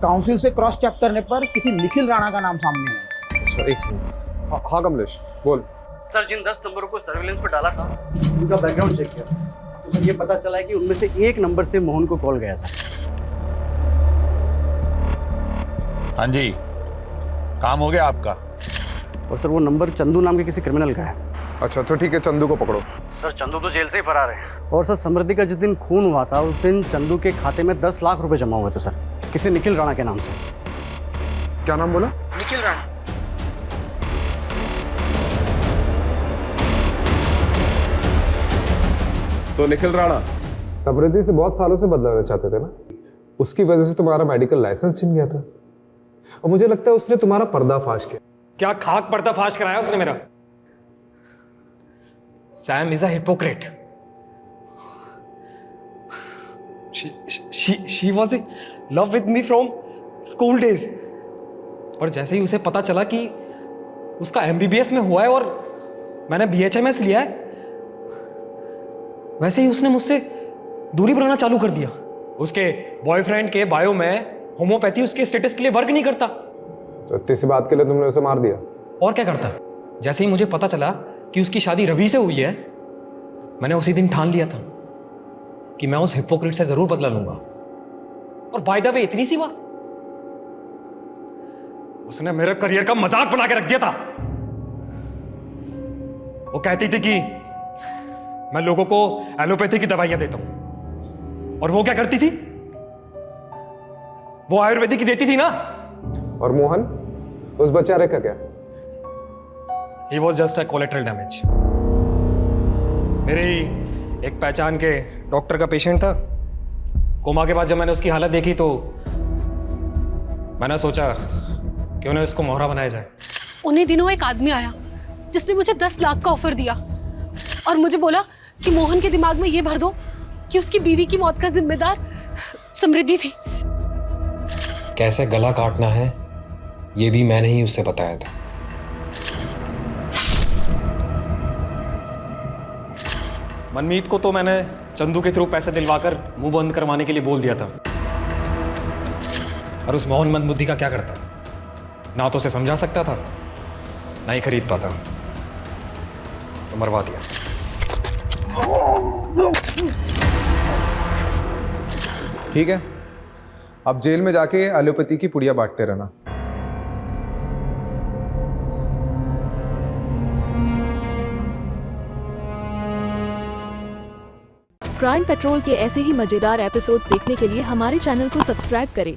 काउंसिल से क्रॉस चेक करने पर किसी निखिल राणा का नाम सामने आया। अच्छा एक सेकंड। हाँ कमलेश बोल। सर जिन 10 नंबरों को सर्विलेंस पर डाला था उनका बैकग्राउंड चेक किया तो सर ये पता चला है कि उनमें से एक नंबर से मोहन को कॉल गया था। हाँ जी, काम हो गया आपका। और सर वो नंबर चंदू नाम के किसी क्रिमिनल का है। अच्छा तो ठीक है, चंदू को पकड़ो। सर चंदू तो जेल से ही फरार है। और सर समृद्धि का जिस दिन खून हुआ था उस दिन चंदू के खाते में 10 लाख रुपए जमा हुए थे सर, किसी निखिल राणा के नाम से। क्या नाम बोला? निखिल राणा। तो निखिल राणा समृद्धि से बहुत सालों से बदलाना चाहते थे ना, उसकी वजह से तुम्हारा मेडिकल लाइसेंस छिन गया था, और मुझे लगता है उसने तुम्हारा पर्दाफाश किया। क्या खाक पर्दाफाश कराया उसने मेरा? Sam is a hypocrite. She was in love with me from school days, और जैसे ही उसे पता चला कि उसका MBBS में हुआ है और मैंने BHMS लिया है, वैसे ही उसने मुझसे दूरी बनाना चालू कर दिया। उसके बॉयफ्रेंड के बायो में होम्योपैथी उसके स्टेटस के लिए वर्क नहीं करता। तो इतनी सी बात के लिए तुमने उसे मार दिया? और क्या करता? जैसे ही मुझे पता चला कि उसकी शादी रवि से हुई है, मैंने उसी दिन ठान लिया था कि मैं उस हिपोक्रेट से जरूर बदला लूंगा। और बाय द वे इतनी सी बात, उसने मेरे करियर का मजाक बना के रख दिया था। वो कहती थी कि मैं लोगों को एलोपैथी की दवाइयां देता हूं, और वो क्या करती थी? वो आयुर्वेदिक की देती थी ना। और मोहन, उस बेचारे का क्या? He was just a collateral damage. मेरे एक पहचान के डॉक्टर का पेशेंट था। कोमा के बाद जब मैंने उसकी हालत देखी तो मैंने सोचा कि उन्हें उसको मोहरा बनाया जाए। उन्हीं दिनों एक आदमी आया जिसने मुझे 10 लाख का ऑफर दिया और मुझे बोला कि मोहन के दिमाग में ये भर दो कि उसकी बीवी की मौत का जिम्मेदार समृद्धि थी। कैसे गला काटना है ये भी मैंने ही उसे बताया था। मनमीत को तो मैंने चंदू के थ्रू पैसे दिलवाकर मुंह बंद करवाने के लिए बोल दिया था। और उस मोहन मंदबुद्धि का क्या करता? ना तो उसे समझा सकता था नहीं खरीद पाता तो मरवा दिया। ठीक है, अब जेल में जाके एलोपैथी की पुड़िया बांटते रहना। क्राइम पेट्रोल के ऐसे ही मजेदार एपिसोड्स देखने के लिए हमारे चैनल को सब्सक्राइब करें